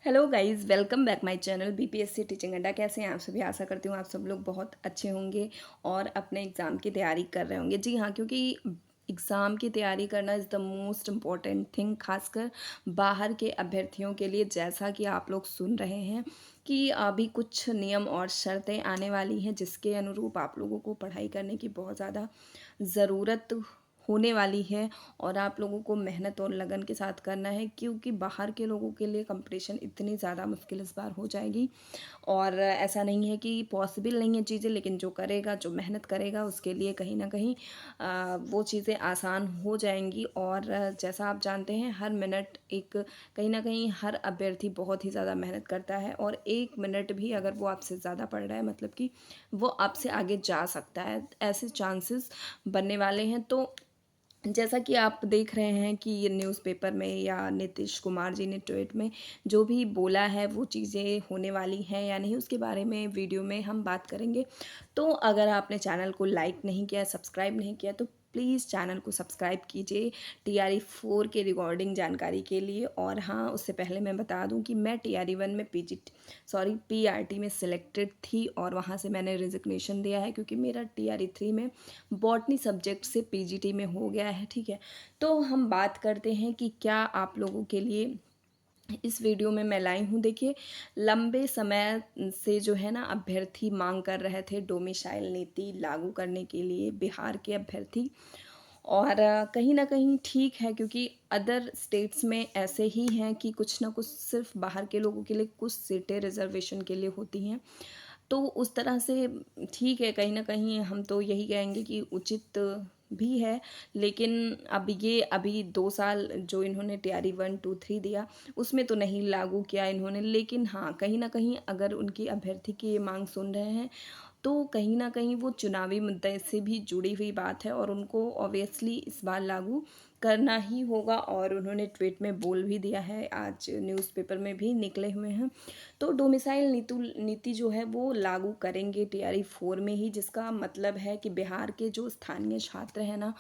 Hello guys, welcome back my channel BPSC teaching अड्डा। कैसे हैं आप सभी? आशा करती हूँ आप सब लोग बहुत अच्छे होंगे और अपने एग्ज़ाम की तैयारी कर रहे होंगे। जी हाँ, क्योंकि एग्ज़ाम की तैयारी करना is the most important thing, खासकर बाहर के अभ्यर्थियों के लिए। जैसा कि आप लोग सुन रहे हैं कि अभी कुछ नियम और शर्तें आने वाली हैं, जिसके अनुरूप आप लोगों को पढ़ाई करने की बहुत ज़्यादा ज़रूरत होने वाली है और आप लोगों को मेहनत और लगन के साथ करना है, क्योंकि बाहर के लोगों के लिए कंपटीशन इतनी ज़्यादा मुश्किल इस बार हो जाएगी। और ऐसा नहीं है कि पॉसिबल नहीं है चीज़ें, लेकिन जो करेगा, जो मेहनत करेगा, उसके लिए कहीं ना कहीं वो चीज़ें आसान हो जाएंगी। और जैसा आप जानते हैं, हर मिनट एक कहीं ना कहीं हर अभ्यर्थी बहुत ही ज़्यादा मेहनत करता है, और एक मिनट भी अगर वो आपसे ज़्यादा पढ़ रहा है, मतलब कि वो आपसे आगे जा सकता है, ऐसे चांसेस बनने वाले हैं। तो जैसा कि आप देख रहे हैं कि ये न्यूज़पेपर में या नीतीश कुमार जी ने ट्वीट में जो भी बोला है, वो चीज़ें होने वाली हैं या नहीं, उसके बारे में वीडियो में हम बात करेंगे। तो अगर आपने चैनल को लाइक नहीं किया, सब्सक्राइब नहीं किया, तो प्लीज़ चैनल को सब्सक्राइब कीजिए TRE 4 के रिगार्डिंग जानकारी के लिए। और हाँ, उससे पहले मैं बता दूं कि मैं TRE 1 में PRT में सिलेक्टेड थी, और वहाँ से मैंने रिजिग्नेशन दिया है, क्योंकि मेरा TRE 3 में बॉटनी सब्जेक्ट से PGT में हो गया है। ठीक है, तो हम बात करते हैं कि क्या आप लोगों के लिए इस वीडियो में मैं लाई हूँ। देखिए, लंबे समय से जो है ना, अभ्यर्थी मांग कर रहे थे डोमिसाइल नीति लागू करने के लिए, बिहार के अभ्यर्थी। और कहीं ना कहीं ठीक है, क्योंकि अदर स्टेट्स में ऐसे ही हैं कि कुछ ना कुछ सिर्फ बाहर के लोगों के लिए कुछ सीटें रिजर्वेशन के लिए होती हैं। तो उस तरह से ठीक है, कहीं न कहीं हम तो यही कहेंगे कि उचित भी है। लेकिन अब ये अभी 2 साल जो इन्होंने TRE 1, 2, 3 दिया, उसमें तो नहीं लागू किया इन्होंने। लेकिन हाँ, कहीं न कहीं अगर उनकी अभ्यर्थी की ये माँग सुन रहे हैं, तो कहीं न कहीं वो चुनावी मुद्दे से भी जुड़ी हुई बात है, और उनको ऑब्वियसली इस बार लागू करना ही होगा। और उन्होंने ट्वीट में बोल भी दिया है, आज न्यूज़पेपर में भी निकले हुए हैं। तो डोमिसाइल नीति जो है वो लागू करेंगे TRE 4 में ही, जिसका मतलब है कि बिहार के जो स्थानीय छात्र हैं ना,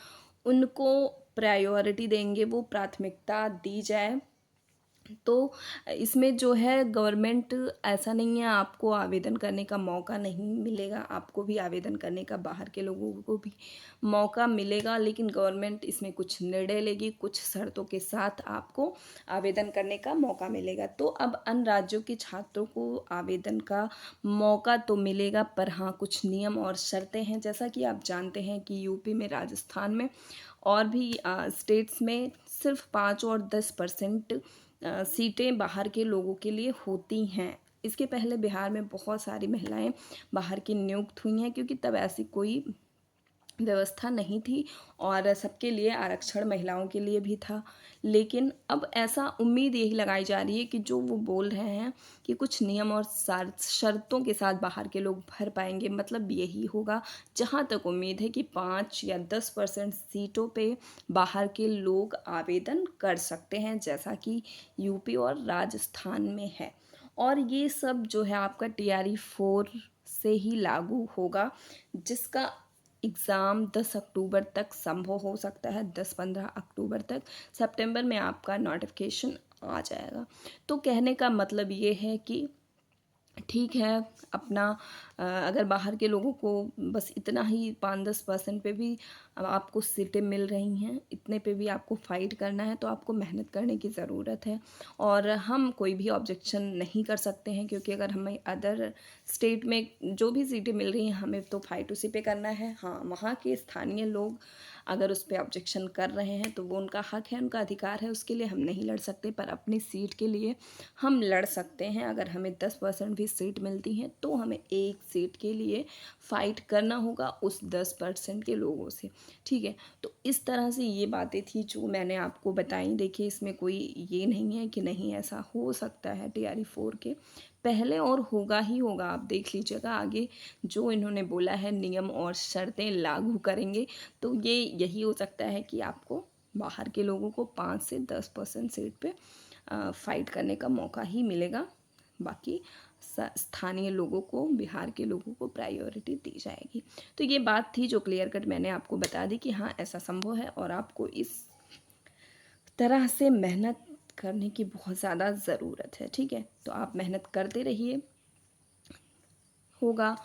उनको प्रायोरिटी देंगे, वो प्राथमिकता दी जाए। तो इसमें जो है गवर्नमेंट, ऐसा नहीं है आपको आवेदन करने का मौका नहीं मिलेगा, आपको भी आवेदन करने का, बाहर के लोगों को भी मौका मिलेगा। लेकिन गवर्नमेंट इसमें कुछ निर्णय लेगी, कुछ शर्तों के साथ आपको आवेदन करने का मौका मिलेगा। तो अब अन्य राज्यों के छात्रों को आवेदन का मौका तो मिलेगा, पर हाँ, कुछ नियम और शर्तें हैं। जैसा कि आप जानते हैं कि यूपी में, राजस्थान में और भी स्टेट्स में सिर्फ 5 और 10% सीटें बाहर के लोगों के लिए होती हैं। इसके पहले बिहार में बहुत सारी महिलाएं बाहर की नियुक्त हुई हैं, क्योंकि तब ऐसी कोई व्यवस्था नहीं थी, और सबके लिए आरक्षण महिलाओं के लिए भी था। लेकिन अब ऐसा उम्मीद यही लगाई जा रही है कि जो वो बोल रहे हैं कि कुछ नियम और शर्तों के साथ बाहर के लोग भर पाएंगे, मतलब यही होगा। जहाँ तक उम्मीद है कि 5 या 10% सीटों पे बाहर के लोग आवेदन कर सकते हैं, जैसा कि यूपी और राजस्थान में है। और ये सब जो है आपका TRE 4 से ही लागू होगा, जिसका एग्ज़ाम 10 अक्टूबर तक संभव हो सकता है, 10-15 अक्टूबर तक। सितंबर में आपका नोटिफिकेशन आ जाएगा। तो कहने का मतलब ये है कि ठीक है, अपना अगर बाहर के लोगों को बस इतना ही 5-10% पे भी अब आपको सीटें मिल रही हैं, इतने पे भी आपको फ़ाइट करना है, तो आपको मेहनत करने की ज़रूरत है। और हम कोई भी ऑब्जेक्शन नहीं कर सकते हैं, क्योंकि अगर हमें अदर स्टेट में जो भी सीटें मिल रही हैं, हमें तो फ़ाइट उसी पे करना है। हाँ, वहाँ के स्थानीय लोग अगर उस पर ऑब्जेक्शन कर रहे हैं, तो वो उनका हक है, उनका अधिकार है, उसके लिए हम नहीं लड़ सकते। पर अपनी सीट के लिए हम लड़ सकते हैं। अगर हमें 10% भी सीट मिलती हैं, तो हमें एक सीट के लिए फ़ाइट करना होगा उस 10% के लोगों से। ठीक है, तो इस तरह से ये बातें थी जो मैंने आपको बताई। देखिए, इसमें कोई ये नहीं है कि नहीं ऐसा हो सकता है TRE 4 के पहले, और होगा ही होगा। आप देख लीजिएगा आगे जो इन्होंने बोला है, नियम और शर्तें लागू करेंगे, तो ये यही हो सकता है कि आपको बाहर के लोगों को 5 से 10% सीट पे फ़ाइट करने का मौका ही मिलेगा। बाकी स्थानीय लोगों को, बिहार के लोगों को प्रायोरिटी दी जाएगी। तो ये बात थी जो क्लियर कट मैंने आपको बता दी कि हाँ, ऐसा संभव है, और आपको इस तरह से मेहनत करने की बहुत ज़्यादा ज़रूरत है, ठीक है। तो आप मेहनत करते रहिए, होगा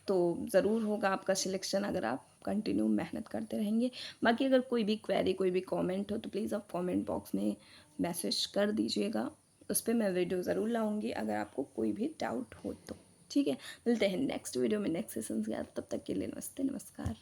तो ज़रूर होगा आपका सिलेक्शन, अगर आप कंटिन्यू मेहनत करते रहेंगे। बाकी अगर कोई भी क्वेरी, कोई भी कमेंट हो तो प्लीज़ आप कमेंट बॉक्स में मैसेज कर दीजिएगा, उस पर मैं वीडियो ज़रूर लाऊंगी अगर आपको कोई भी डाउट हो तो, ठीक है। मिलते हैं नेक्स्ट वीडियो में नेक्स्ट सेशन के साथ, तब तक के लिए नमस्ते, नमस्कार।